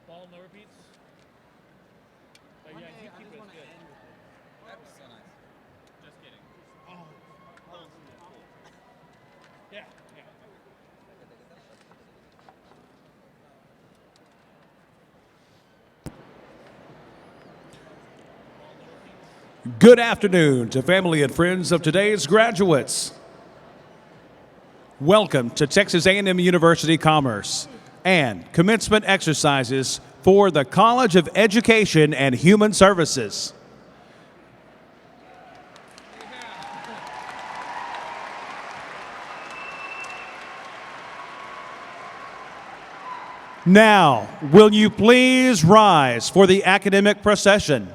Ball no repeats. Yeah, you keep it good. That'd be so nice. Just kidding. Oh. Yeah, yeah. Good afternoon to family and friends of today's graduates. Welcome to Texas A&M University Commerce and commencement exercises for the College of Education and Human Services. Now, will you please rise for the academic procession?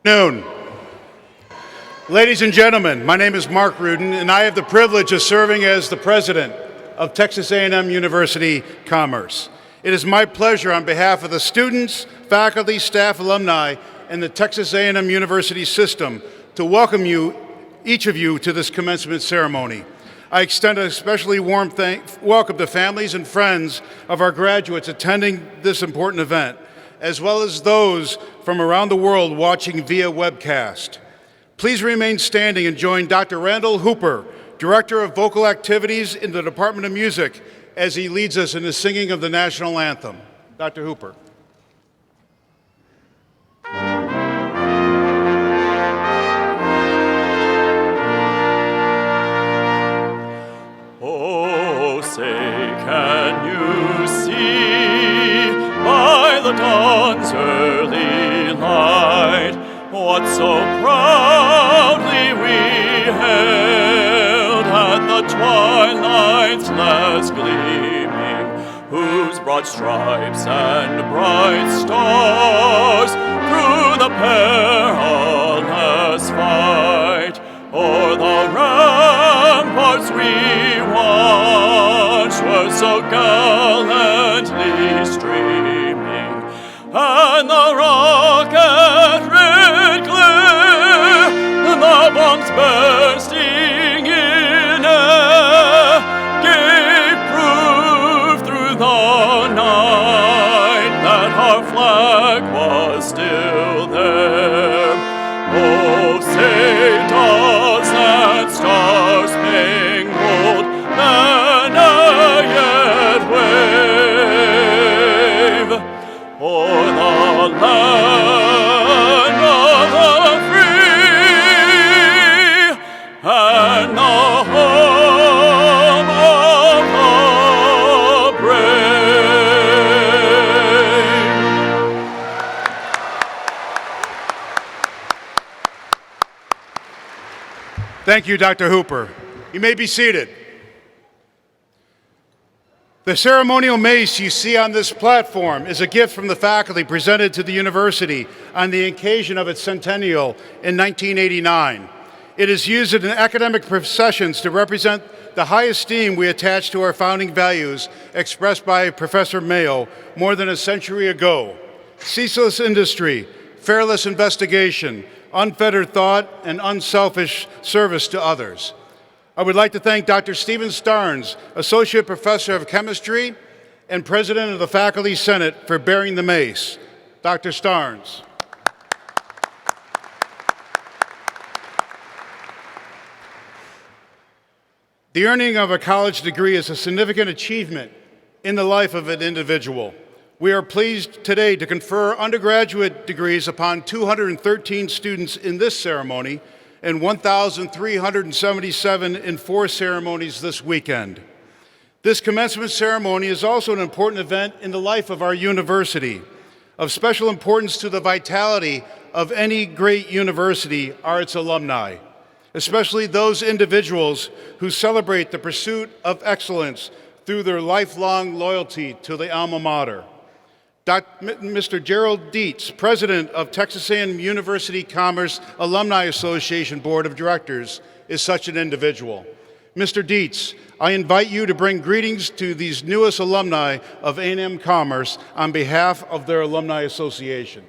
Noon. Ladies and gentlemen, my name is Mark Rudin, and I have the privilege of serving as the president of Texas A&M University Commerce. It is my pleasure on behalf of the students, faculty, staff, alumni, and the Texas A&M University system to welcome each of you to this commencement ceremony. I extend a especially warm welcome to families and friends of our graduates attending this important event, as well as those from around the world watching via webcast. Please remain standing and join Dr. Randall Hooper, Director of Vocal Activities in the Department of Music, as he leads us in the singing of the national anthem. Dr. Hooper. Oh, say, can you see by the dawn's early light what so proudly we hailed at the twilight's last gleaming, whose broad stripes and bright stars through the perilous fight o'er the ramparts we watched were so gallantly streaming, and the rocket red glare, the bombs bursting in air, gave proof through the night that our flag was still there. Oh, say does that star-spangled banner yet wave o'er the land of the free and the home of the brave? Thank you, Dr. Hooper. You may be seated. The ceremonial mace you see on this platform is a gift from the faculty presented to the university on the occasion of its centennial in 1989. It is used in academic processions to represent the high esteem we attach to our founding values expressed by Professor Mayo more than a century ago: ceaseless industry, fearless investigation, unfettered thought, and unselfish service to others. I would like to thank Dr. Stephen Starnes, Associate Professor of Chemistry and President of the Faculty Senate, for bearing the mace. Dr. Starnes. The earning of a college degree is a significant achievement in the life of an individual. We are pleased today to confer undergraduate degrees upon 213 students in this ceremony and 1,377 in 4 ceremonies this weekend. This commencement ceremony is also an important event in the life of our university. Of special importance to the vitality of any great university are its alumni, especially those individuals who celebrate the pursuit of excellence through their lifelong loyalty to the alma mater. Mr. Gerald Dietz, President of Texas A&M University Commerce Alumni Association Board of Directors, is such an individual. Mr. Dietz, I invite you to bring greetings to these newest alumni of A&M Commerce on behalf of their Alumni Association.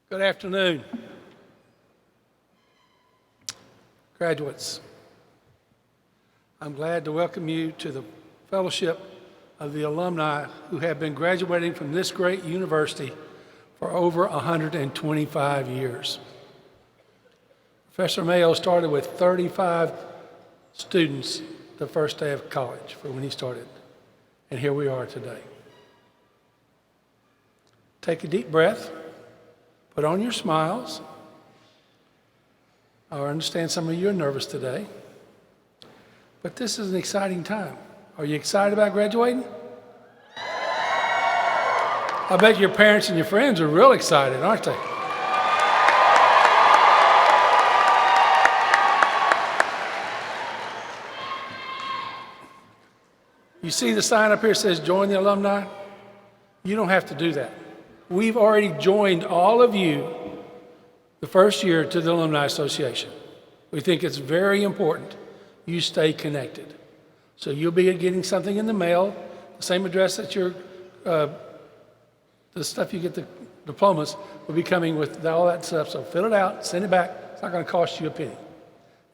Good afternoon, graduates. I'm glad to welcome you to the fellowship of the alumni who have been graduating from this great university for over 125 years. Professor Mayo started with 35 students the first day of college for when he started, and here we are today. Take a deep breath, put on your smiles. I understand some of you are nervous today. But this is an exciting time. Are you excited about graduating? I bet your parents and your friends are real excited, aren't they? You see the sign up here that says join the alumni? You don't have to do that. We've already joined all of you the first year to the Alumni Association. We think it's very important you stay connected. So you'll be getting something in the mail, the same address that the stuff you get the diplomas will be coming with all that stuff. So fill it out, send it back. It's not going to cost you a penny.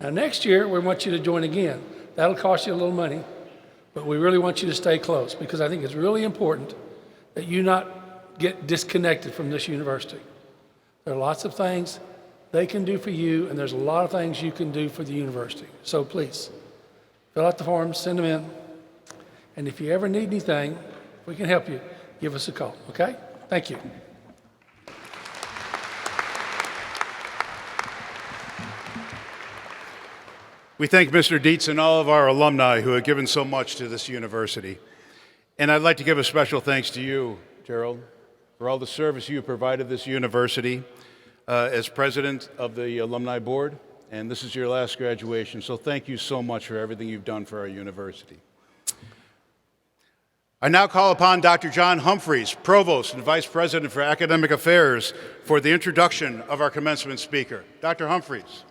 Now next year, we want you to join again. That'll cost you a little money, but we really want you to stay close because I think it's really important that you not get disconnected from this university. There are lots of things they can do for you, and there's a lot of things you can do for the university. So please, fill out the forms, send them in, and if you ever need anything, we can help you, give us a call, okay? Thank you. We thank Mr. Dietz and all of our alumni who have given so much to this university. And I'd like to give a special thanks to you, Gerald, for all the service you have provided this university as president of the Alumni Board. And this is your last graduation, so thank you so much for everything you've done for our university. I now call upon Dr. John Humphreys, Provost and Vice President for Academic Affairs, for the introduction of our commencement speaker. Dr. Humphreys.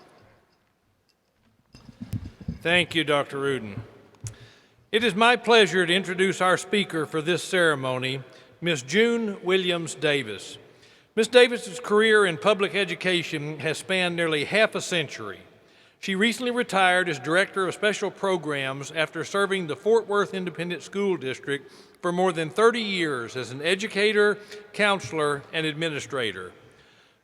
Thank you, Dr. Rudin. It is my pleasure to introduce our speaker for this ceremony, Ms. June Williams Davis. Ms. Davis's career in public education has spanned nearly half a century. She recently retired as Director of Special Programs after serving the Fort Worth Independent School District for more than 30 years as an educator, counselor, and administrator.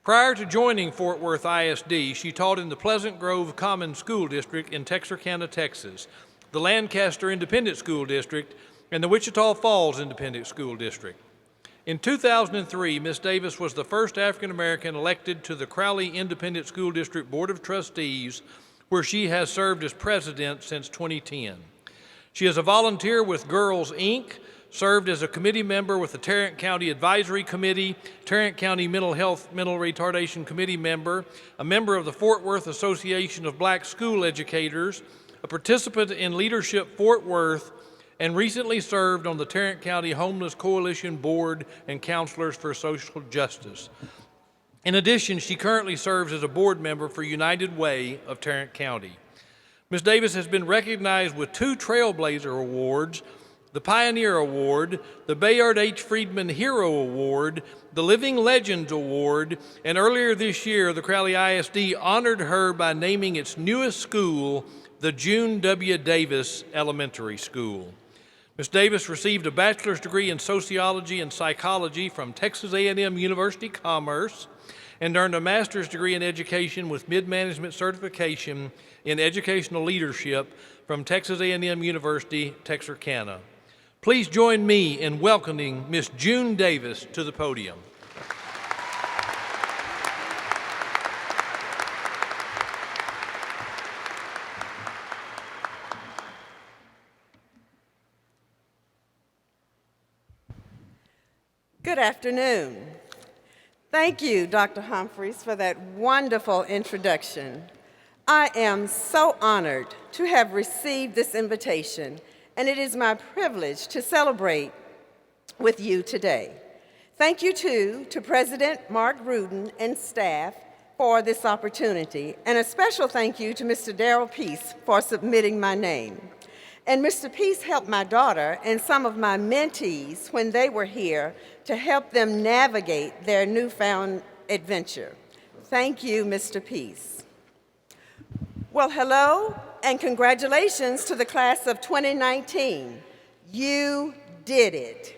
Prior to joining Fort Worth ISD, she taught in the Pleasant Grove Common School District in Texarkana, Texas, the Lancaster Independent School District, and the Wichita Falls Independent School District. In 2003, Ms. Davis was the first African American elected to the Crowley Independent School District Board of Trustees, where she has served as president since 2010. She is a volunteer with Girls, Inc., served as a committee member with the Tarrant County Advisory Committee, Tarrant County Mental Health Mental Retardation Committee member, a member of the Fort Worth Association of Black School Educators, a participant in Leadership Fort Worth, and recently served on the Tarrant County Homeless Coalition Board and Counselors for Social Justice. In addition, she currently serves as a board member for United Way of Tarrant County. Ms. Davis has been recognized with 2 Trailblazer Awards, the Pioneer Award, the Bayard H. Friedman Hero Award, the Living Legends Award, and earlier this year, the Crowley ISD honored her by naming its newest school the June W. Davis Elementary School. Ms. Davis received a bachelor's degree in sociology and psychology from Texas A&M University Commerce and earned a master's degree in education with mid-management certification in educational leadership from Texas A&M University, Texarkana. Please join me in welcoming Ms. June Davis to the podium. Good afternoon. Thank you, Dr. Humphreys, for that wonderful introduction. I am so honored to have received this invitation, and it is my privilege to celebrate with you today. Thank you, too, to President Mark Rudin and staff for this opportunity, and a special thank you to Mr. Darrell Peace for submitting my name. And Mr. Peace helped my daughter and some of my mentees when they were here to help them navigate their newfound adventure. Thank you, Mr. Peace. Well, hello, and congratulations to the class of 2019. You did it.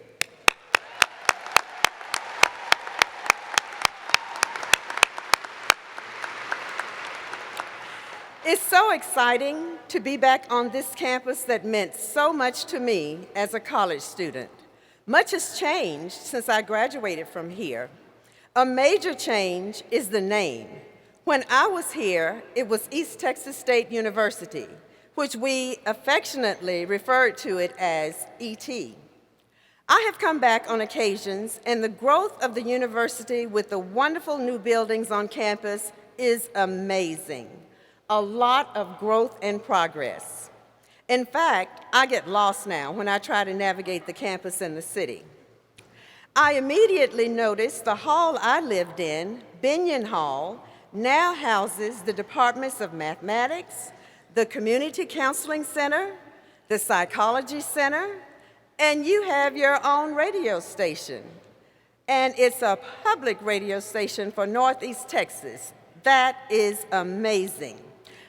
It's so exciting to be back on this campus that meant so much to me as a college student. Much has changed since I graduated from here. A major change is the name. When I was here, it was East Texas State University, which we affectionately referred to it as ET. I have come back on occasions, and the growth of the university with the wonderful new buildings on campus is amazing. A lot of growth and progress. In fact, I get lost now when I try to navigate the campus and the city. I immediately noticed the hall I lived in, Binion Hall, now houses the departments of mathematics, the Community Counseling Center, the Psychology Center, and you have your own radio station. And it's a public radio station for Northeast Texas. That is amazing.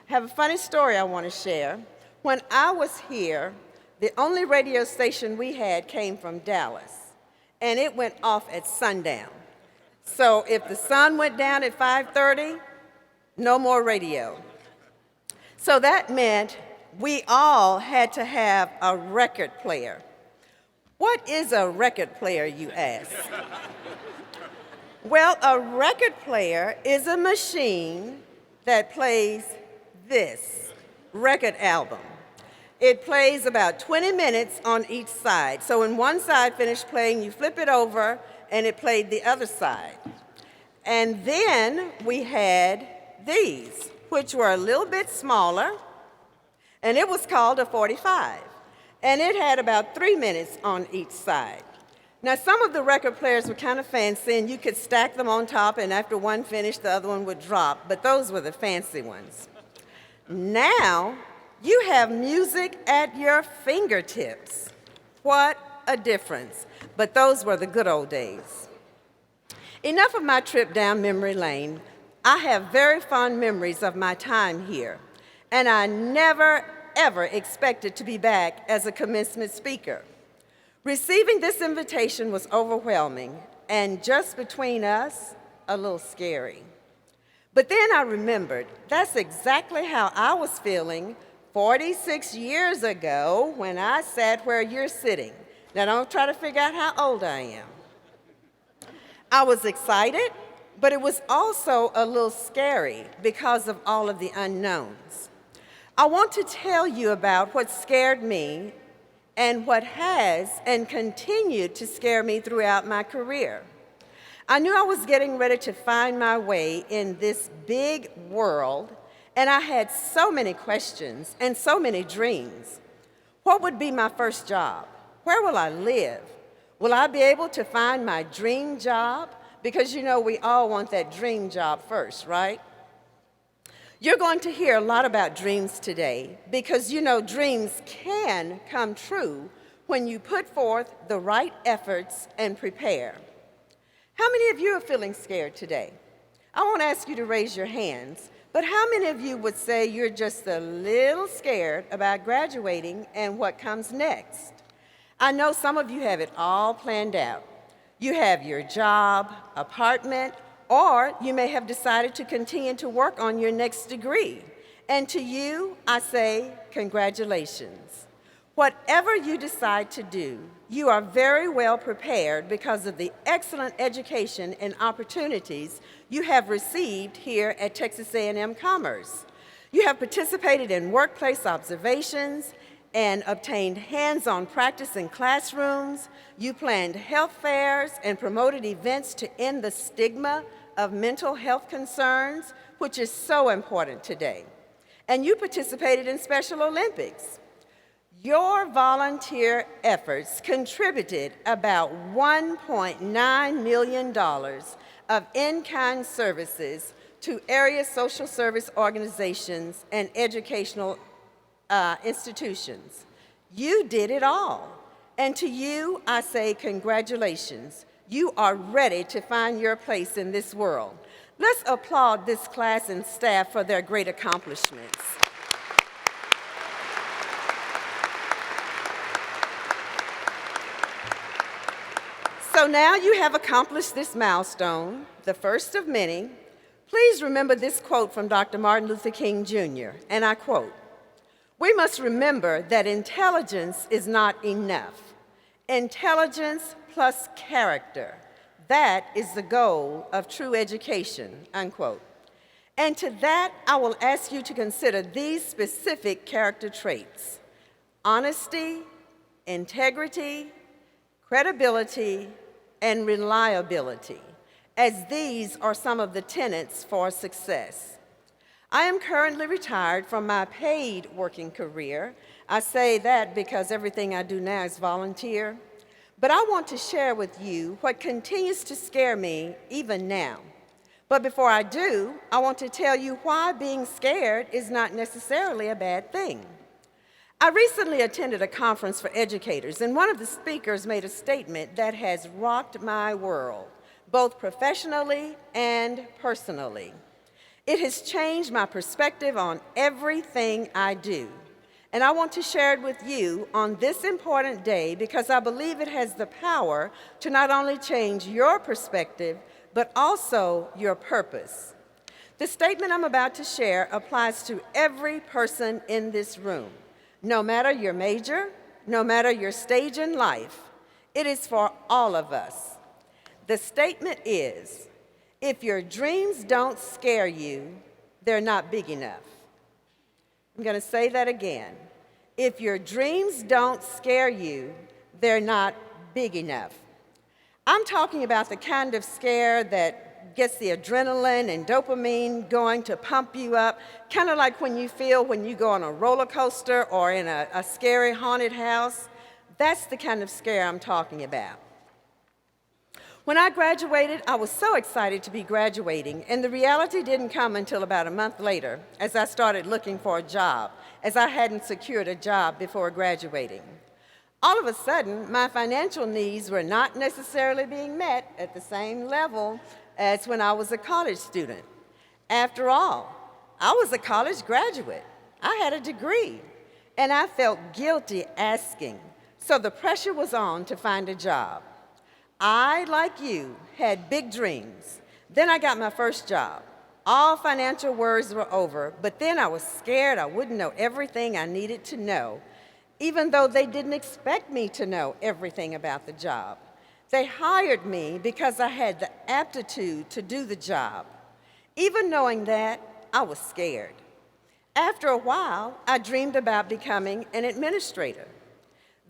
I have a funny story I want to share. When I was here, the only radio station we had came from Dallas, and it went off at sundown. So if the sun went down at 5:30, no more radio. So that meant we all had to have a record player. What is a record player, you ask? Well, a record player is a machine that plays this record album. It plays about 20 minutes on each side. So when one side finished playing, you flip it over, and it played the other side. And then we had these, which were a little bit smaller, and it was called a 45. And it had about 3 minutes on each side. Now, some of the record players were kind of fancy, and you could stack them on top, and after one finished, the other one would drop, but those were the fancy ones. Now, you have music at your fingertips. What a difference. But those were the good old days. Enough of my trip down memory lane. I have very fond memories of my time here, and I never, ever expected to be back as a commencement speaker. Receiving this invitation was overwhelming, and just between us, a little scary. But then I remembered that's exactly how I was feeling 46 years ago when I sat where you're sitting. Now don't try to figure out how old I am. I was excited, but it was also a little scary because of all of the unknowns. I want to tell you about what scared me and what has and continued to scare me throughout my career. I knew I was getting ready to find my way in this big world, and I had so many questions and so many dreams. What would be my first job? Where will I live? Will I be able to find my dream job? Because you know we all want that dream job first, right? You're going to hear a lot about dreams today because you know dreams can come true when you put forth the right efforts and prepare. How many of you are feeling scared today? I won't ask you to raise your hands, but how many of you would say you're just a little scared about graduating and what comes next? I know some of you have it all planned out. You have your job, apartment, or you may have decided to continue to work on your next degree. And to you, I say, congratulations. Whatever you decide to do, you are very well prepared because of the excellent education and opportunities you have received here at Texas A&M Commerce. You have participated in workplace observations and obtained hands-on practice in classrooms. You planned health fairs and promoted events to end the stigma of mental health concerns, which is so important today. And you participated in Special Olympics. Your volunteer efforts contributed about $1.9 million of in-kind services to area social service organizations and educational institutions. You did it all. And to you, I say congratulations. You are ready to find your place in this world. Let's applaud this class and staff for their great accomplishments. So now you have accomplished this milestone, the first of many. Please remember this quote from Dr. Martin Luther King Jr., and I quote, "We must remember that intelligence is not enough. Intelligence plus character, that is the goal of true education," unquote. And to that, I will ask you to consider these specific character traits: honesty, integrity, credibility, and reliability, as these are some of the tenets for success. I am currently retired from my paid working career. I say that because everything I do now is volunteer. But I want to share with you what continues to scare me even now. But before I do, I want to tell you why being scared is not necessarily a bad thing. I recently attended a conference for educators, and one of the speakers made a statement that has rocked my world, both professionally and personally. It has changed my perspective on everything I do. And I want to share it with you on this important day because I believe it has the power to not only change your perspective, but also your purpose. The statement I'm about to share applies to every person in this room, no matter your major, no matter your stage in life. It is for all of us. The statement is, if your dreams don't scare you, they're not big enough. I'm going to say that again. If your dreams don't scare you, they're not big enough. I'm talking about the kind of scare that gets the adrenaline and dopamine going to pump you up, kind of like when you feel when you go on a roller coaster or in a scary haunted house. That's the kind of scare I'm talking about. When I graduated, I was so excited to be graduating, and the reality didn't come until about a month later as I started looking for a job, as I hadn't secured a job before graduating. All of a sudden, my financial needs were not necessarily being met at the same level as when I was a college student. After all, I was a college graduate. I had a degree, and I felt guilty asking, so the pressure was on to find a job. I, like you, had big dreams. Then I got my first job. All financial worries were over, but then I was scared I wouldn't know everything I needed to know, even though they didn't expect me to know everything about the job. They hired me because I had the aptitude to do the job. Even knowing that, I was scared. After a while, I dreamed about becoming an administrator.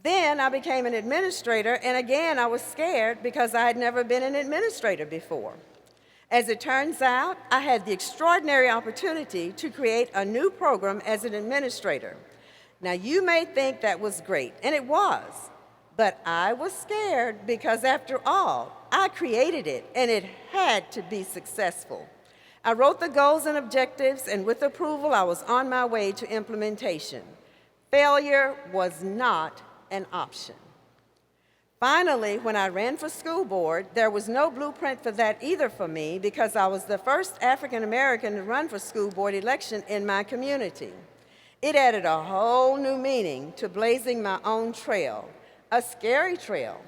Then I became an administrator, and again I was scared because I had never been an administrator before. As it turns out, I had the extraordinary opportunity to create a new program as an administrator. Now, you may think that was great, and it was, but I was scared because, after all, I created it, and it had to be successful. I wrote the goals and objectives, and with approval, I was on my way to implementation. Failure was not an option. Finally, when I ran for school board, there was no blueprint for that either for me because I was the first African American to run for school board election in my community. It added a whole new meaning to blazing my own trail, a scary trail.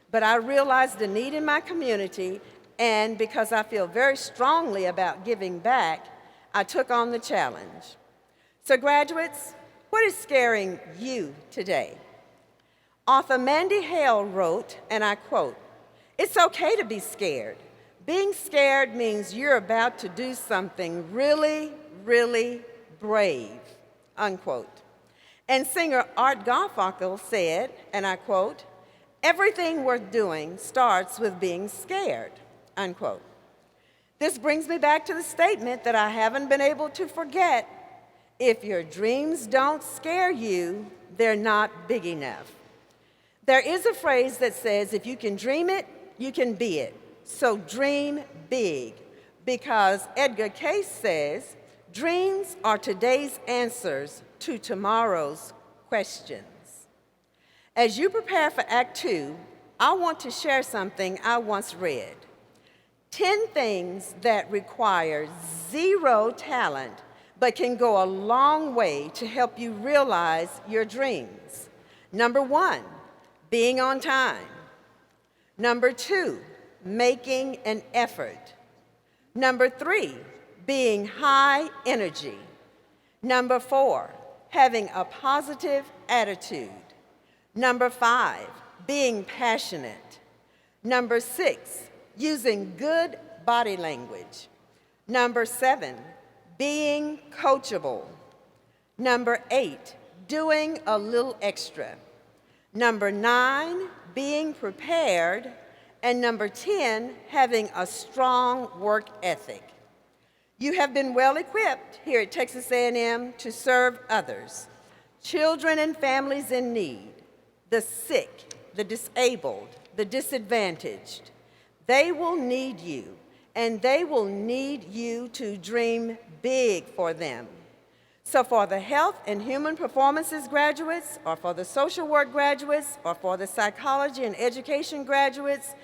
But I realized the need in my community, and because I feel very strongly about giving back, I took on the challenge. So graduates, what is scaring you today? Author Mandy Hale wrote, and I quote, "It's okay to be scared. Being scared means you're about to do something really, really brave," unquote. And singer Art Garfunkel said, and I quote, "Everything worth doing starts with being scared," unquote. This brings me back to the statement that I haven't been able to forget. If your dreams don't scare you, they're not big enough. There is a phrase that says, if you can dream it, you can be it. So dream big, because Edgar Cayce says, dreams are today's answers to tomorrow's questions. As you prepare for Act 2, I want to share something I once read. 10 things that require zero talent, but can go a long way to help you realize your dreams. Number 1, being on time. Number 2, making an effort. Number 3, being high energy. Number 4, having a positive attitude. Number 5, being passionate. Number 6, using good body language. Number 7, being coachable. Number 8, doing a little extra. Number 9, being prepared. And number 10, having a strong work ethic. You have been well equipped here at Texas A&M to serve others, children and families in need, the sick, the disabled, the disadvantaged. They will need you, and they will need you to dream big for them. So for the health and human performances graduates, or for the social work graduates, or for the psychology and education graduates,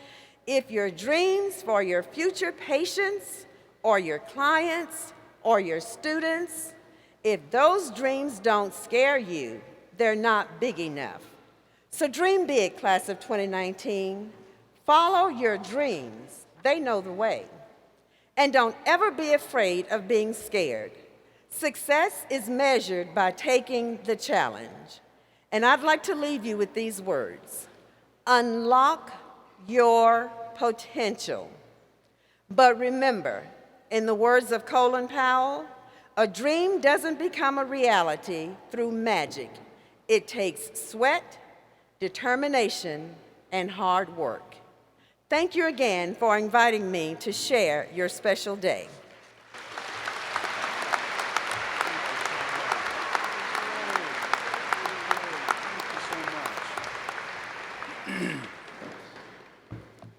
if your dreams for your future patients, or your clients, or your students, if those dreams don't scare you, they're not big enough. So dream big, class of 2019. Follow your dreams. They know the way. And don't ever be afraid of being scared. Success is measured by taking the challenge. And I'd like to leave you with these words. Unlock your potential. But remember, in the words of Colin Powell, a dream doesn't become a reality through magic. It takes sweat, determination, and hard work. Thank you again for inviting me to share your special day.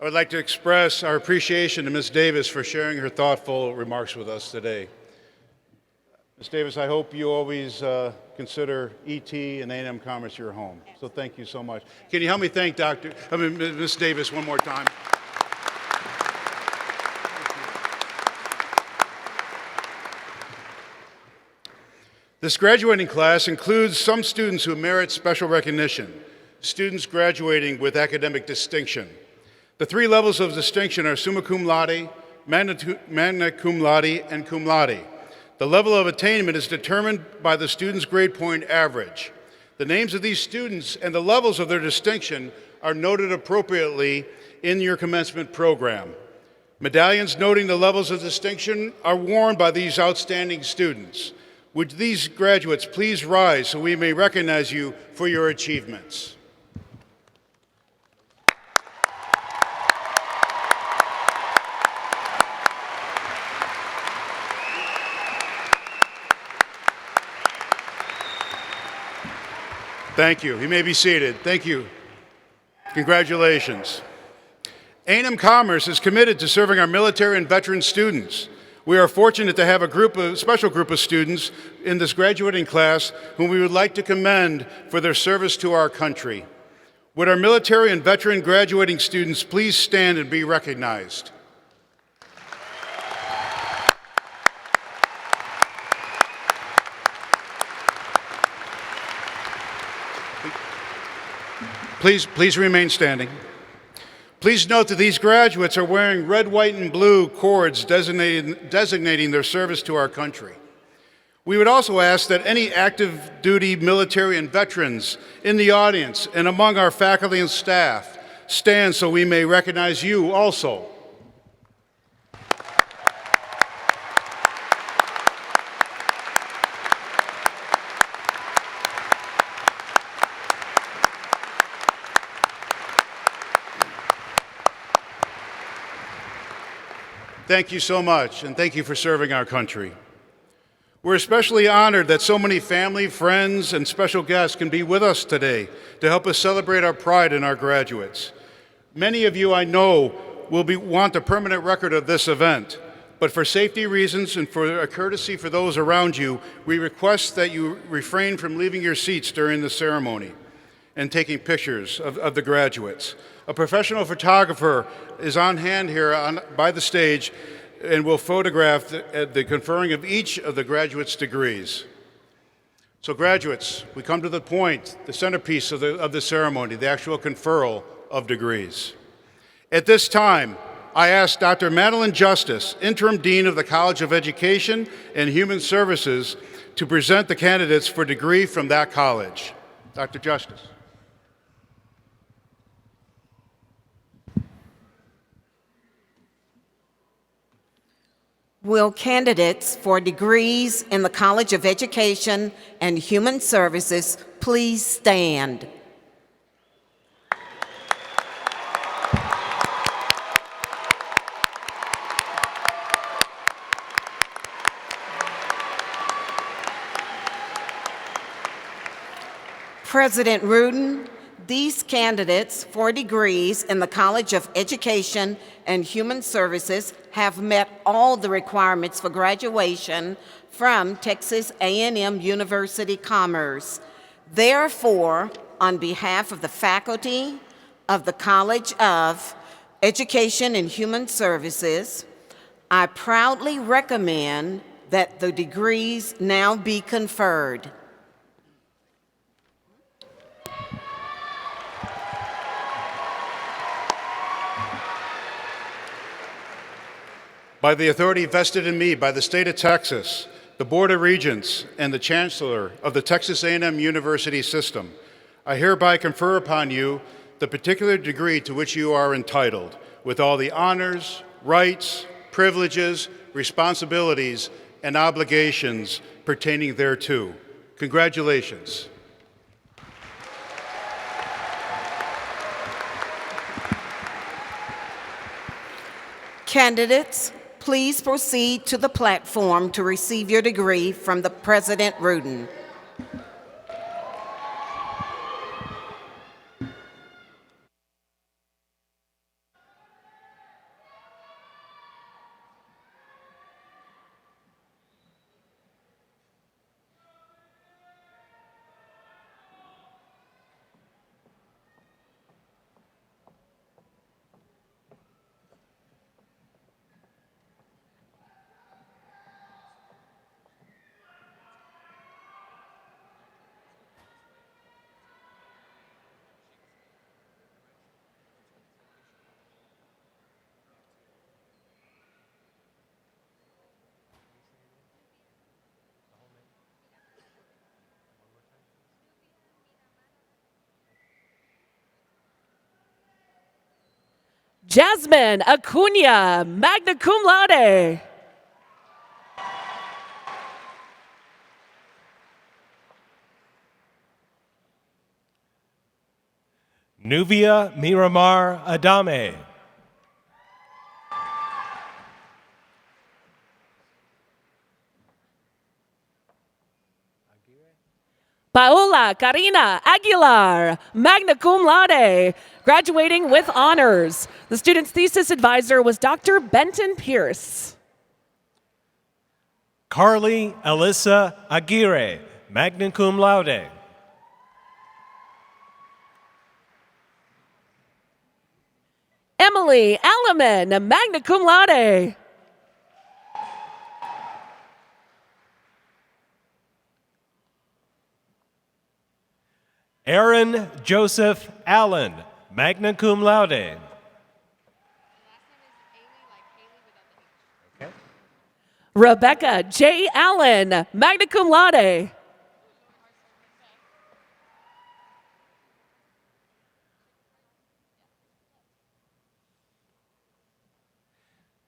I would like to express our appreciation to Ms. Davis for sharing her thoughtful remarks with us today. Ms. Davis, I hope you always consider ET and A&M Commerce your home. So thank you so much. Can you help me thank Ms. Davis one more time? This graduating class includes some students who merit special recognition, students graduating with academic distinction. The three levels of distinction are summa cum laude, magna cum laude, and cum laude. The level of attainment is determined by the student's grade point average. The names of these students and the levels of their distinction are noted appropriately in your commencement program. Medallions noting the levels of distinction are worn by these outstanding students. Would these graduates please rise so we may recognize you for your achievements? Thank you. You may be seated. Thank you. Congratulations. A&M Commerce is committed to serving our military and veteran students. We are fortunate to have a special group of students in this graduating class whom we would like to commend for their service to our country. Would our military and veteran graduating students please stand and be recognized? Please remain standing. Please note that these graduates are wearing red, white, and blue cords designating their service to our country. We would also ask that any active duty military and veterans in the audience and among our faculty and staff stand so we may recognize you also. Thank you so much, and thank you for serving our country. We're especially honored that so many family, friends, and special guests can be with us today to help us celebrate our pride in our graduates. Many of you I know will want a permanent record of this event, but for safety reasons and for a courtesy for those around you, we request that you refrain from leaving your seats during the ceremony and taking pictures of the graduates. A professional photographer is on hand here by the stage and will photograph the conferring of each of the graduates' degrees. So graduates, we come to the point, the centerpiece of the ceremony, the actual conferral of degrees. At this time, I ask Dr. Madeline Justice, Interim Dean of the College of Education and Human Services, to present the candidates for degree from that college. Dr. Justice. Will candidates for degrees in the College of Education and Human Services please stand? President Rudin, These candidates for degrees in the College of Education and Human Services have met all the requirements for graduation from Texas A&M University Commerce. Therefore, on behalf of the faculty of the College of Education and Human Services, I proudly recommend that the degrees now be conferred. By the authority vested in me by the state of Texas, the Board of Regents, and the Chancellor of the Texas A&M University System, I hereby confer upon you the particular degree to which you are entitled, with all the honors, rights, privileges, responsibilities, and obligations pertaining thereto. Congratulations. Candidates, please proceed to the platform to receive your degree from the President Rudin. Jasmine Acuna, magna cum laude. Nuvia Miramar Adame. Paola Karina Aguilar, magna cum laude, graduating with honors. The student's thesis advisor was Dr. Benton Pierce. Carly Alyssa Aguirre, magna cum laude. Emily Alleman, magna cum laude. Aaron Joseph Allen, magna cum laude. Rebecca J. Allen, magna cum laude.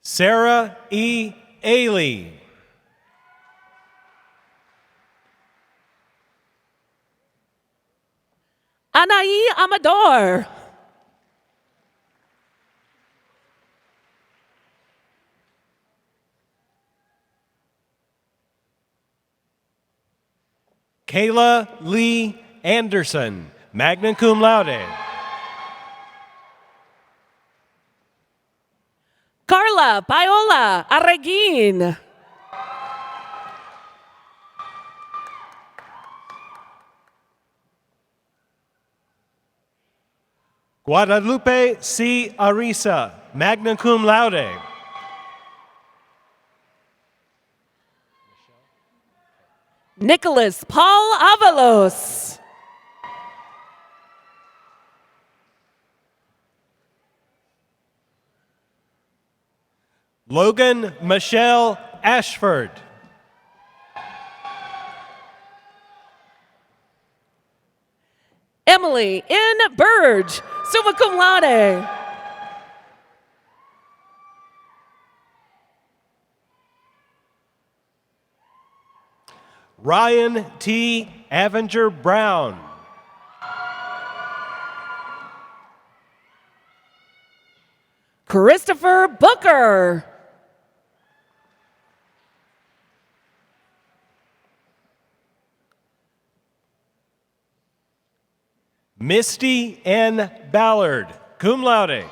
Sarah E. Ailey. Anaí Amador. Kayla Lee Anderson, magna cum laude. Carla Paola Arreguin. Guadalupe C. Arisa, magna cum laude. Nicholas Paul Avalos. Logan Michelle Ashford. Emily N. Burge, summa cum laude. Ryan T. Avenger Brown. Christopher Booker. Misty N. Ballard, cum laude.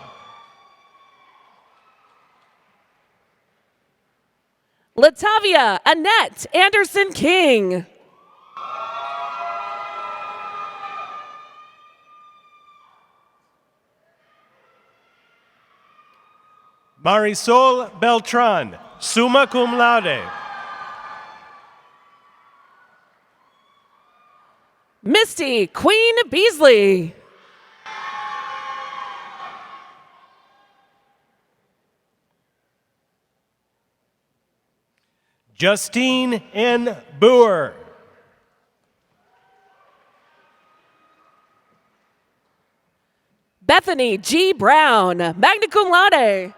Latavia Annette Anderson King. Marisol Beltran, summa cum laude. Misty Queen Beasley. Justine N. Boer. Bethany G. Brown, magna cum laude.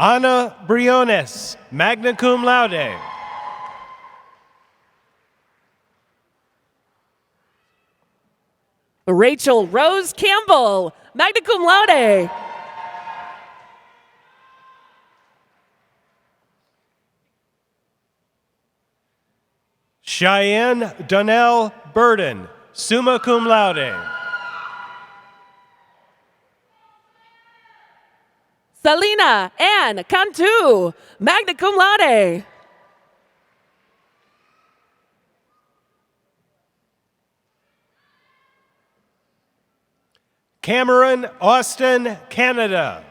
Ana Briones, magna cum laude. Rachel Rose Campbell, magna cum laude. Cheyenne Donnell Burden, summa cum laude. Selena Ann Cantu, magna cum laude. Cameron Austin, Canada.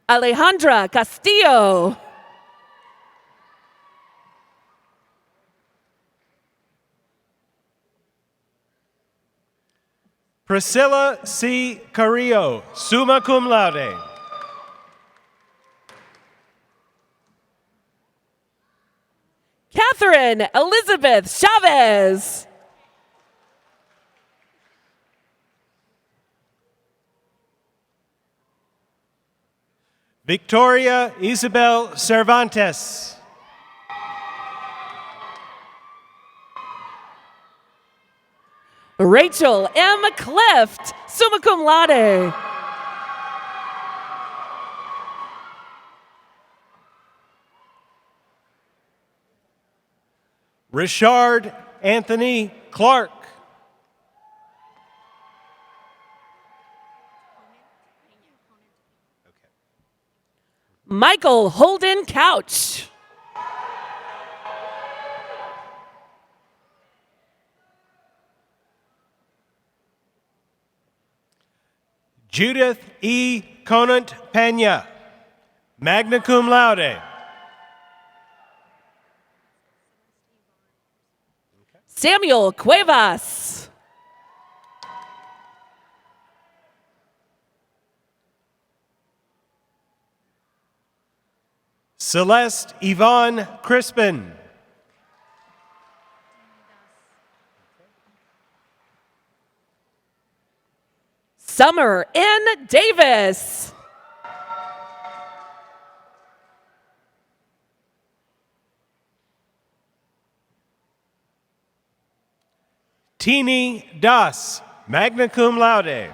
Alejandra Castillo. Priscilla C. Carrillo, summa cum laude. Catherine Elizabeth Chavez. Victoria Isabel Cervantes. Rachel M. Clift, summa cum laude. Richard Anthony Clark. Michael Holden Couch. Judith E. Conant Pena, magna cum laude. Samuel Cuevas. Celeste Yvonne Crispin. Summer N. Davis. Teeny Das, magna cum laude.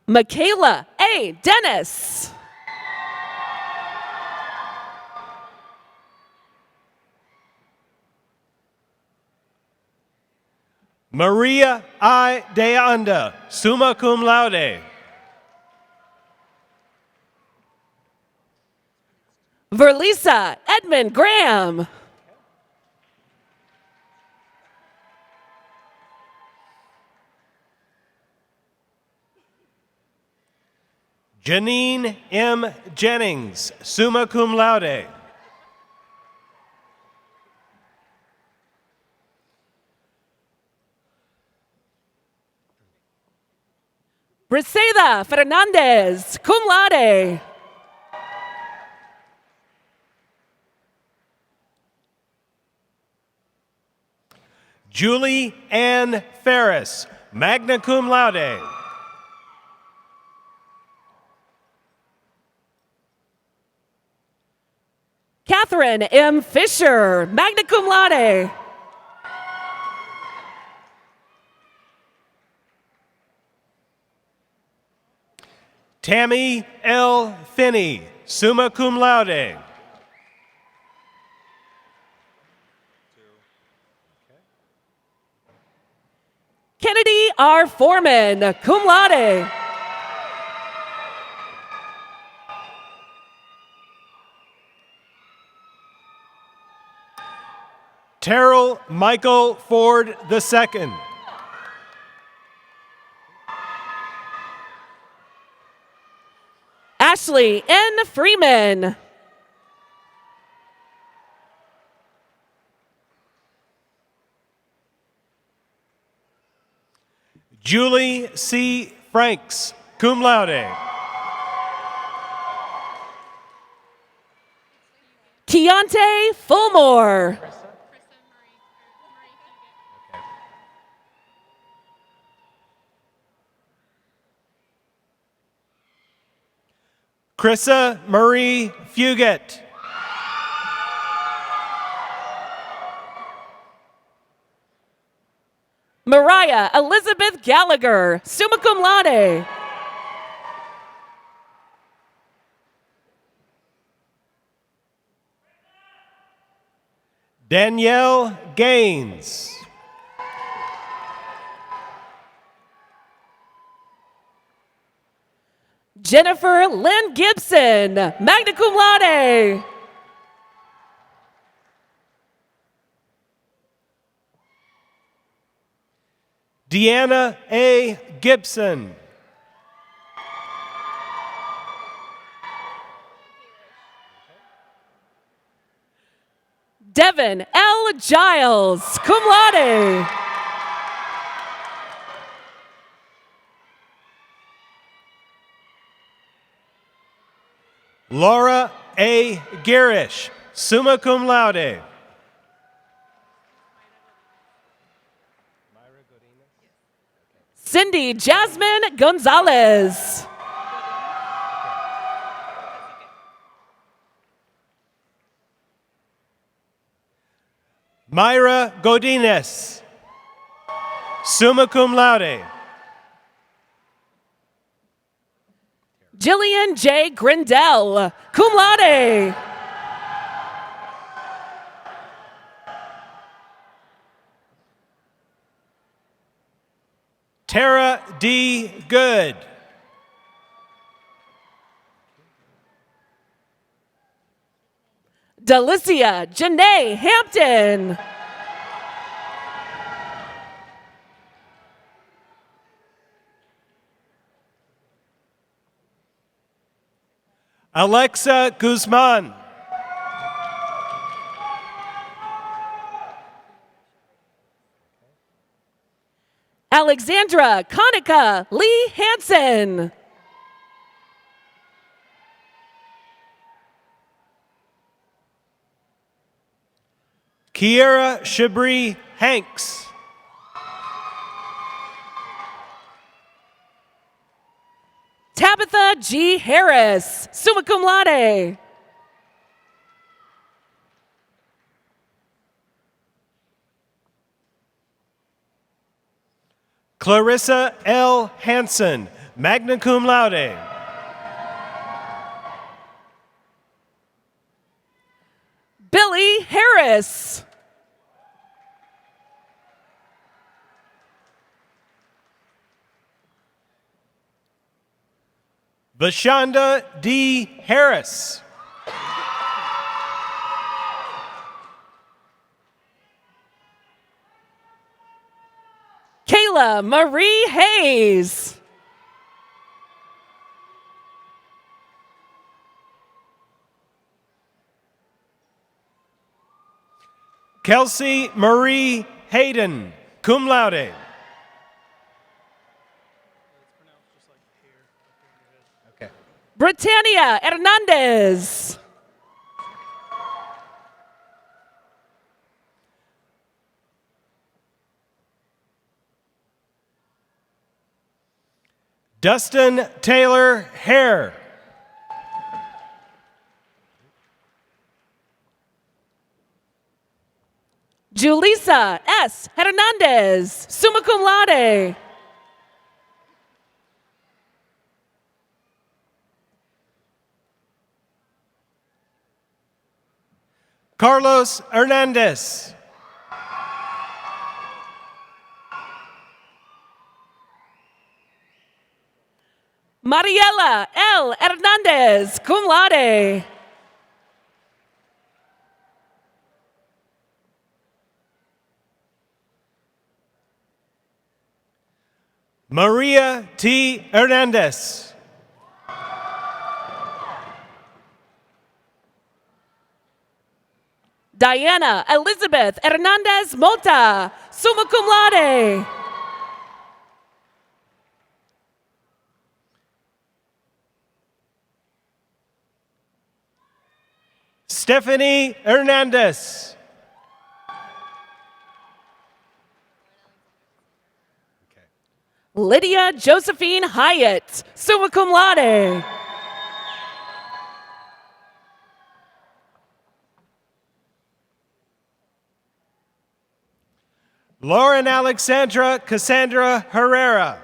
Michaela A. Dennis. Maria I. De Anda, summa cum laude. Verlisa Edmund Graham. Janine M. Jennings, summa cum laude. Briseida Fernandez, cum laude. Julie Ann Ferris, magna cum laude. Catherine M. Fisher, magna cum laude. Tammy L. Finney, summa cum laude. Kennedy R. Foreman, cum laude. Terrell Michael Ford II. Ashley N. Freeman. Julie C. Franks, cum laude. Keontae Fulmore. Krissa Marie Fugit. Mariah Elizabeth Gallagher, summa cum laude. Danielle Gaines. Jennifer Lynn Gibson, magna cum laude. Deanna A. Gibson. Devin L. Giles, cum laude. Laura A. Garish, summa cum laude. Cindy Jasmine Gonzalez. Myra Godinez, summa cum laude. Jillian J. Grindell, cum laude. Tara D. Good. Delicia Janae Hampton. Alexa Guzman. Alexandra Konica Lee Hansen. Kiera Shabri Hanks. Tabitha G. Harris, summa cum laude. Clarissa L. Hansen, magna cum laude. Billy Harris. Vashonda D. Harris. Kayla Marie Hayes. Kelsey Marie Hayden, cum laude. Britannia Hernandez. Dustin Taylor Hare. Julissa S. Hernandez, summa cum laude. Carlos Hernandez. Mariela L. Hernandez, cum laude. Maria T. Hernandez. Diana Elizabeth Hernandez Mota, summa cum laude. Stephanie Hernandez. Lydia Josephine Hyatt, summa cum laude. Lauren Alexandra Cassandra Herrera.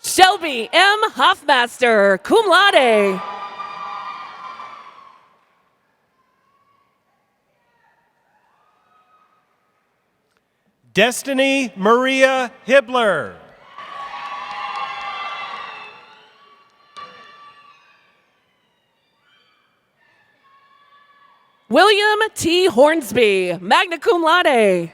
Shelby M. Hoffmaster, cum laude. Destiny Maria Hibbler. William T. Hornsby, magna cum laude.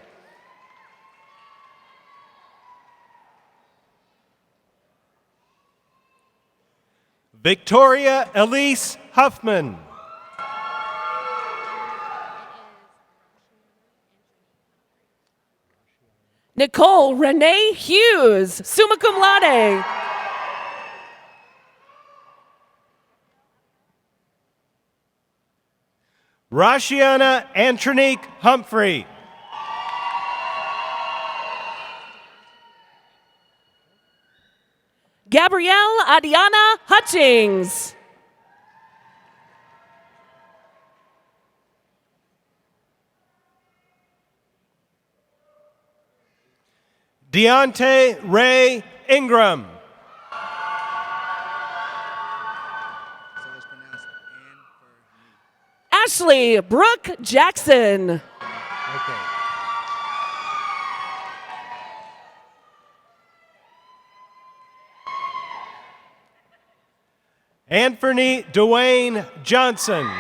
Victoria Elise Huffman. Nicole Renee Hughes, summa cum laude. Rashiana Antronique Humphrey. Gabrielle Adiana Hutchings. Deontay Ray Ingram. Ashley Brooke Jackson. Anthony Dwayne Johnson.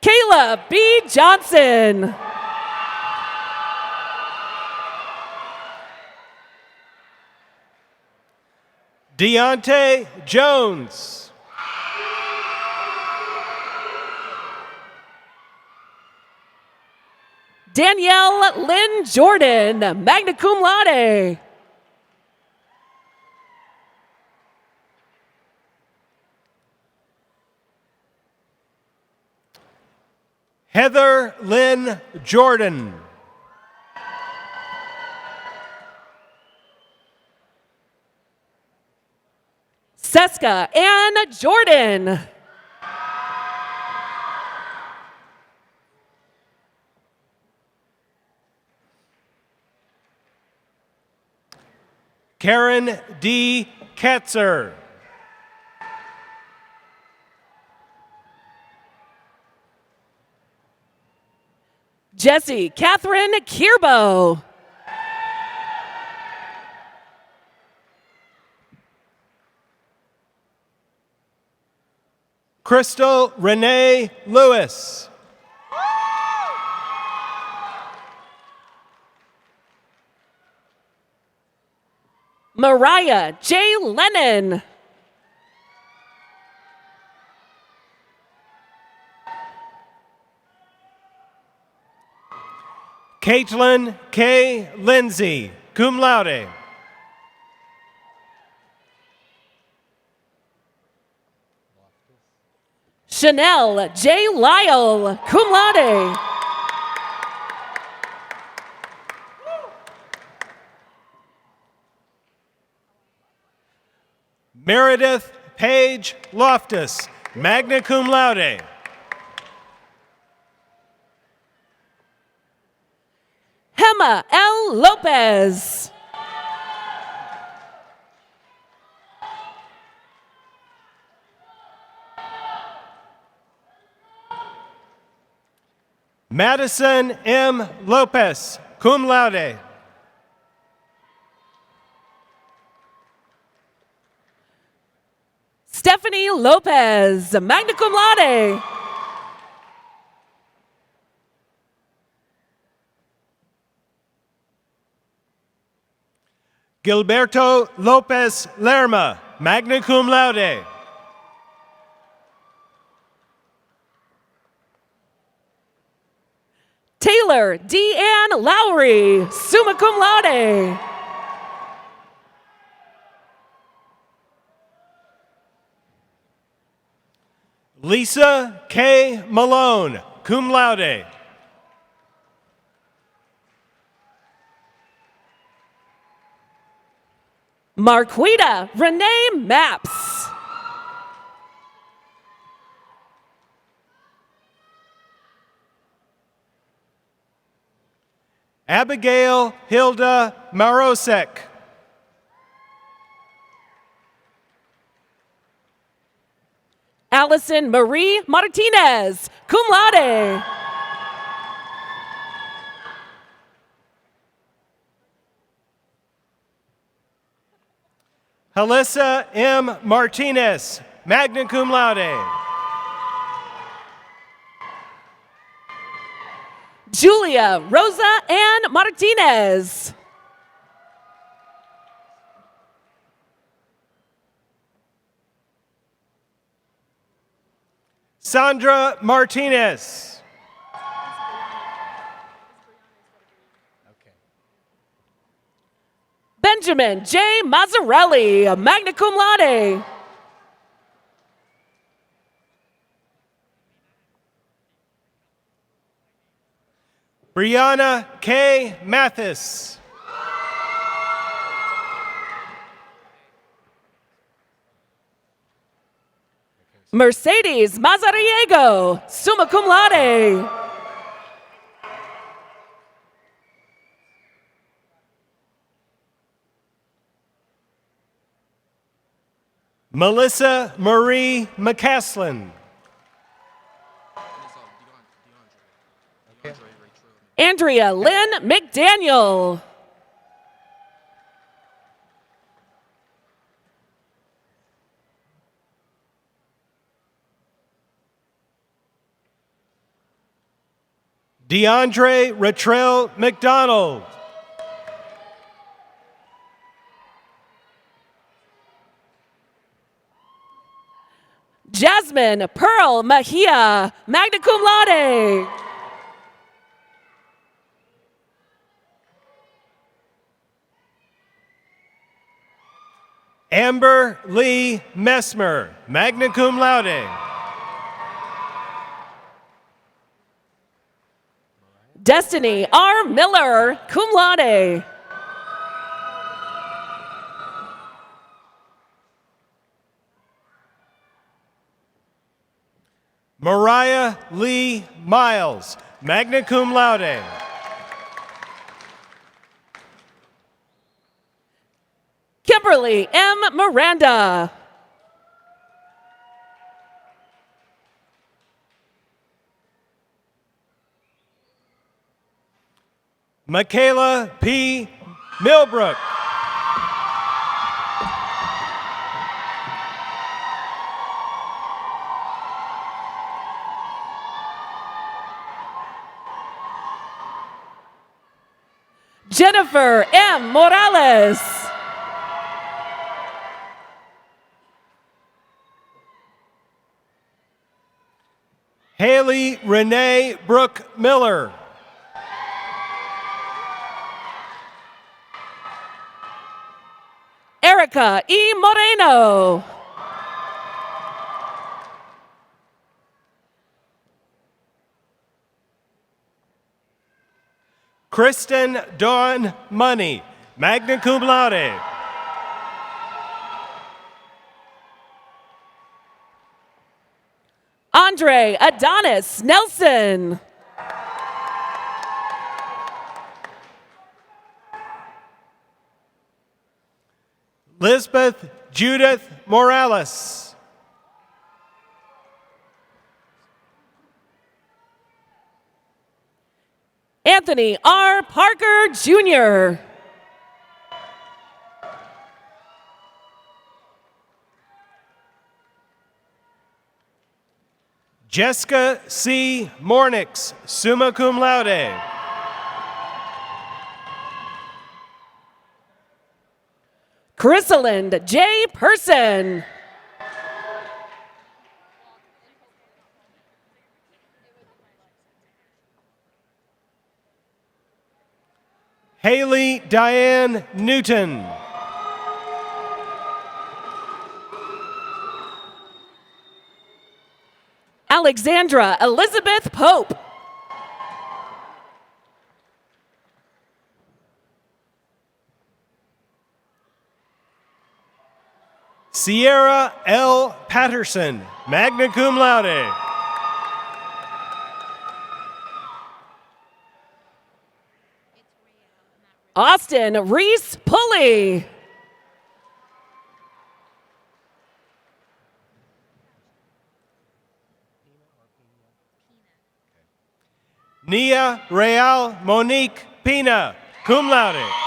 Kayla B. Johnson. Deontay Jones. Danielle Lynn Jordan, magna cum laude. Heather Lynn Jordan. Seska Ann Jordan. Karen D. Ketzer. Jessie Catherine Kierbo. Crystal Renee Lewis. Mariah J. Lennon. Caitlin K. Lindsay, cum laude. Chanel J. Lyle, cum laude. Meredith Page Loftus, magna cum laude. Hema L. Lopez. Madison M. Lopez, cum laude. Stephanie Lopez, magna cum laude. Gilberto Lopez Lerma, magna cum laude. Taylor Deanne Lowry, summa cum laude. Lisa K. Malone, cum laude. Marquita Renee Maps. Abigail Hilda Marosek. Allison Marie Martinez, cum laude. Halissa M. Martinez, magna cum laude. Julia Rosa Ann Martinez. Sandra Martinez. Benjamin J. Mazzarelli, magna cum laude. Brianna K. Mathis. Mercedes Mazariego, summa cum laude. Melissa Marie McCaslin. Andrea Lynn McDaniel. DeAndre Ratrell McDonald. Jasmine Pearl Mejia, magna cum laude. Amber Lee Messmer, magna cum laude. Destiny R. Miller, cum laude. Mariah Lee Miles, magna cum laude. Kimberly M. Miranda. Michaela P. Millbrook. Jennifer M. Morales. Haley Renee Brooke Miller. Erica E. Moreno. Kristen Dawn Money, magna cum laude. Andre Adonis Nelson. Lisbeth Judith Morales. Anthony R. Parker, Jr. Jessica C. Mornix, summa cum laude. Chrysalind J. Person. Haley Diane Newton. Alexandra Elizabeth Pope. Sierra L. Patterson, magna cum laude. Austin Reese Pulley. Nia Real Monique Pina, cum laude.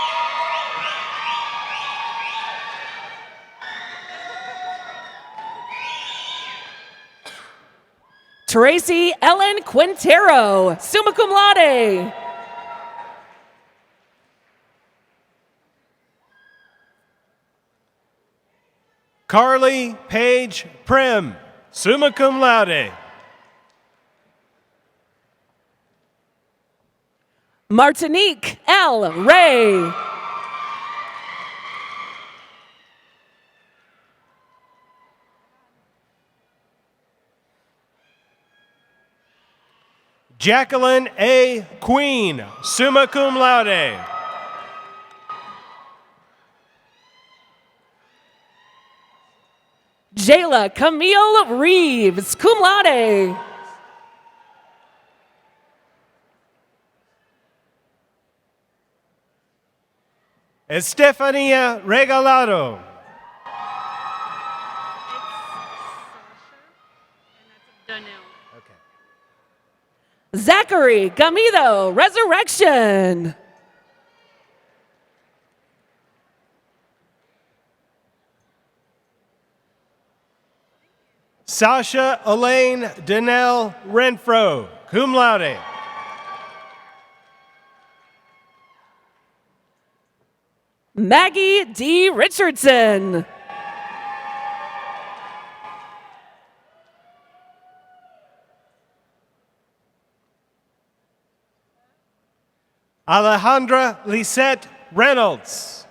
Tracy Ellen Quintero, summa cum laude. Carly Page Prim, summa cum laude. Martinique L. Ray. Jacqueline A. Queen, summa cum laude. Jayla Camille Reeves, cum laude. Estefania Regalado. Zachary Gamido, Resurrection. Sasha Elaine Danelle Renfro, cum laude. Maggie D. Richardson. Alejandra Lisette Reynolds.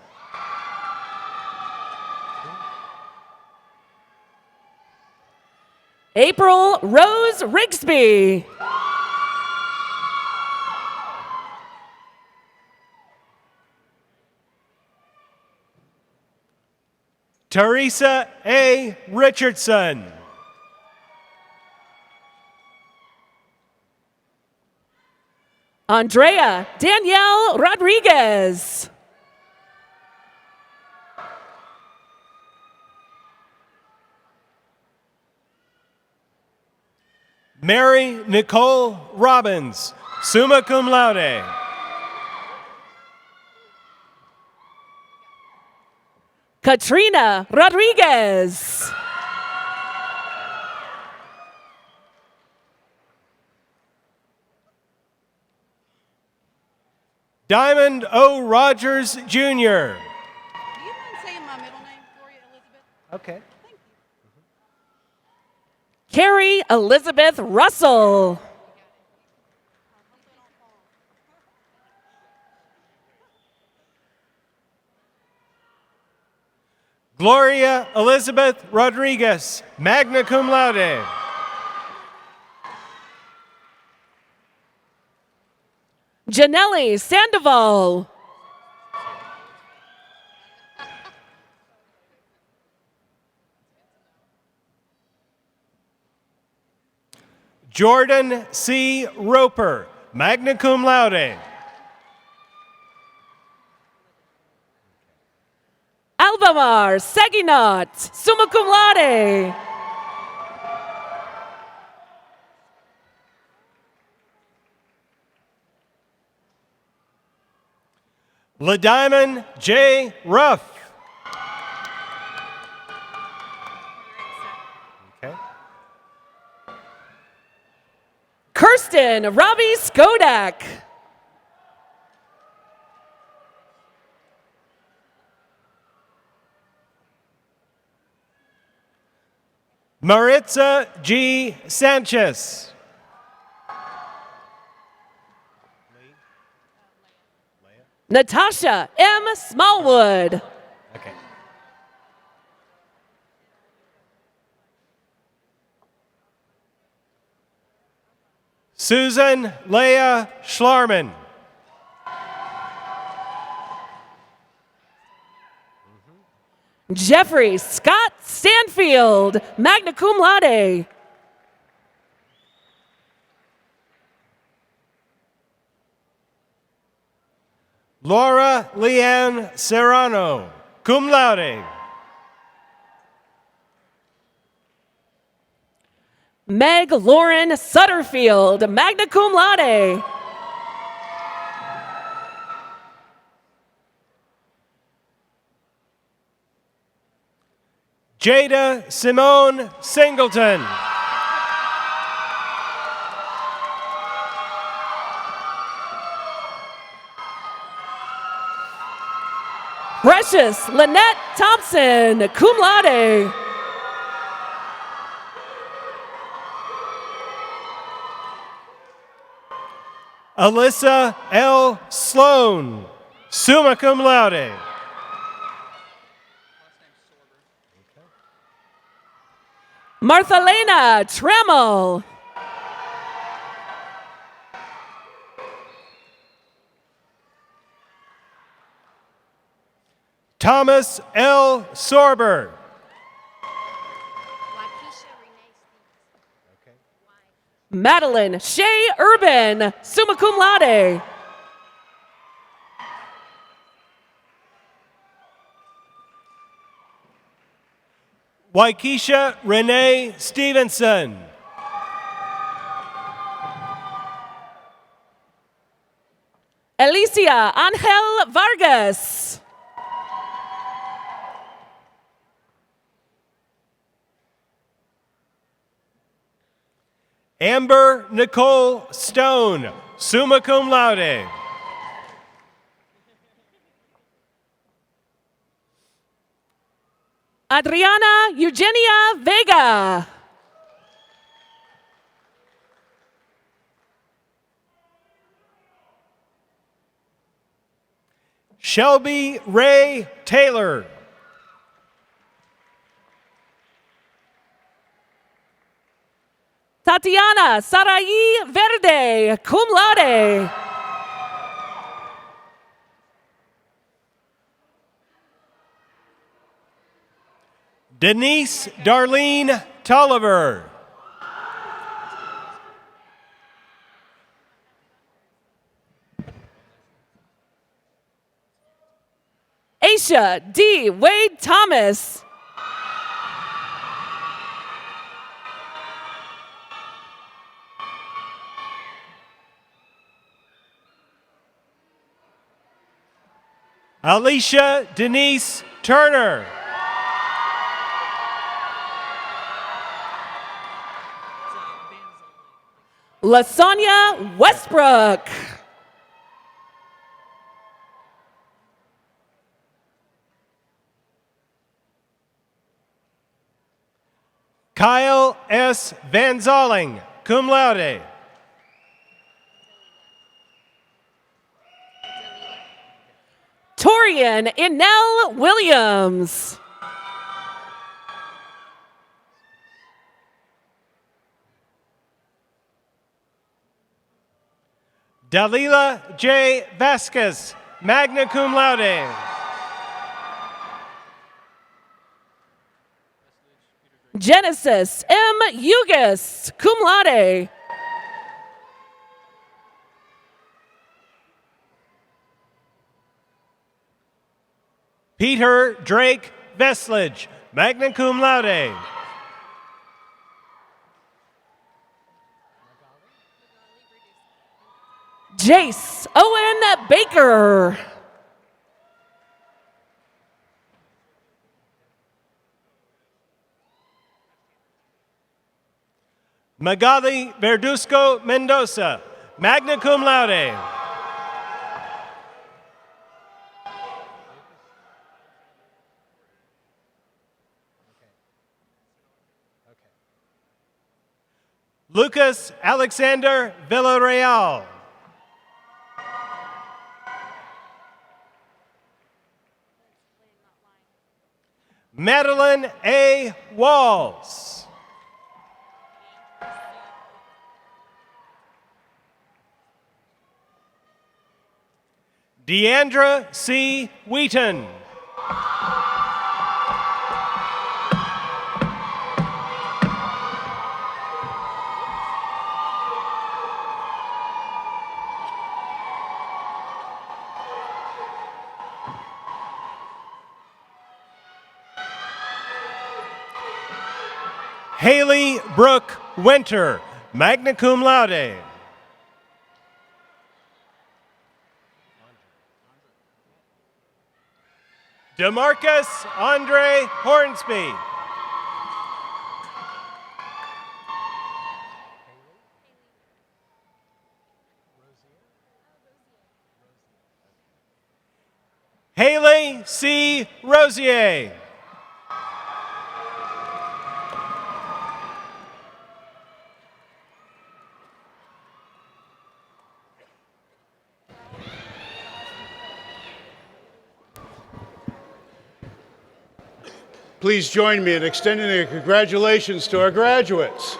April Rose Rigsby. Teresa A. Richardson. Andrea Danielle Rodriguez. Mary Nicole Robbins, summa cum laude. Katrina Rodriguez. Diamond O. Rogers, Jr. Do you mind saying my middle name, Gloria Elizabeth? Okay. Carrie Elizabeth Russell. Gloria Elizabeth Rodriguez, magna cum laude. Janelle Sandoval. Jordan C. Roper, magna cum laude. Alva Willamar Seginot, summa cum laude. LaDiamond J. Ruff. Okay. Kirsten Robbie Skodak. Maritza G. Sanchez. Natasha M. Smallwood. Okay. Susan Leah Schlarman. Jeffrey Scott Stanfield, magna cum laude. Laura Leanne Serrano, cum laude. Meg Lauren Sutterfield, magna cum laude. Jada Simone Singleton. Precious Lynette Thompson, cum laude. Alyssa L. Sloan, summa cum laude. Marthalena Trammell. Thomas L. Sorber. Madeline Shea Urban, summa cum laude. Waikisha Renee Stevenson. Alicia Angel Vargas. Amber Nicole Stone, summa cum laude. Adriana Eugenia Vega. Shelby Ray Taylor. Tatiana Sarai Verde, cum laude. Denise Darlene Tolliver. Aisha D. Wade Thomas. Alicia Denise Turner. Lasagna Westbrook. Kyle S. Van Zolling, cum laude. Torian Inell Williams. Dalila J. Vasquez, magna cum laude. Genesis M. Hugis, cum laude. Peter Drake Vestlage, magna cum laude. Jace Owen Baker. Magali Verduzco Mendoza, magna cum laude. Lucas Alexander Villarreal. Madeline A. Walls. Deandra C. Wheaton. Haley Brooke Winter, magna cum laude. DeMarcus Andre Hornsby. Haley C. Rosier. Please join me in extending a congratulations to our graduates.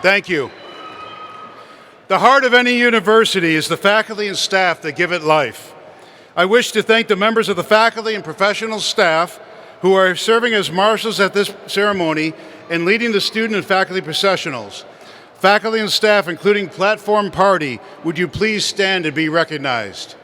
Thank you. The heart of any university is the faculty and staff that give it life. I wish to thank the members of the faculty and professional staff who are serving as marshals at this ceremony and leading the student and faculty processionals. Faculty and staff, including Platform Party, would you please stand and be recognized?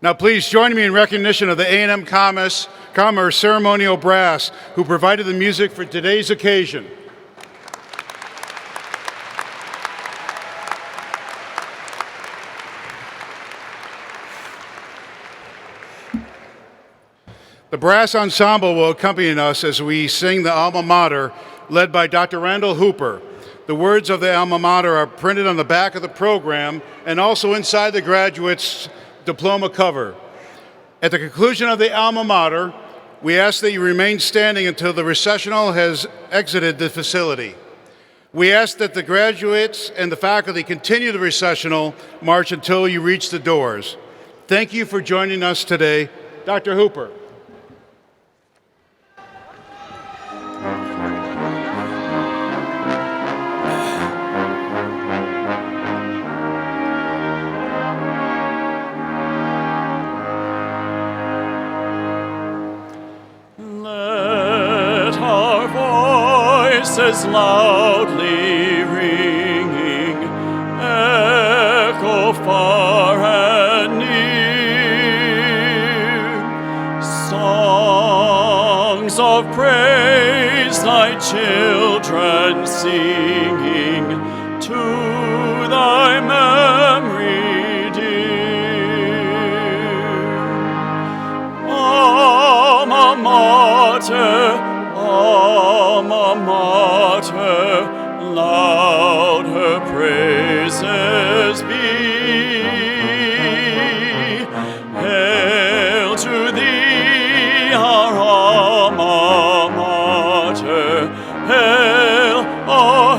Now please join me in recognition of the A&M Commerce Ceremonial Brass, who provided the music for today's occasion. The brass ensemble will accompany us as we sing the alma mater, led by Dr. Randall Hooper. The words of the alma mater are printed on the back of the program and also inside the graduates' diploma cover. At the conclusion of the alma mater, we ask that you remain standing until the recessional has exited the facility. We ask that the graduates and the faculty continue the recessional march until you reach the doors. Thank you for joining us today. Dr. Hooper. Voices loudly ringing, echo far and near. Songs of praise thy children singing to thy memory dear. Alma mater, alma mater, loud her praises be. Hail to thee Hail, our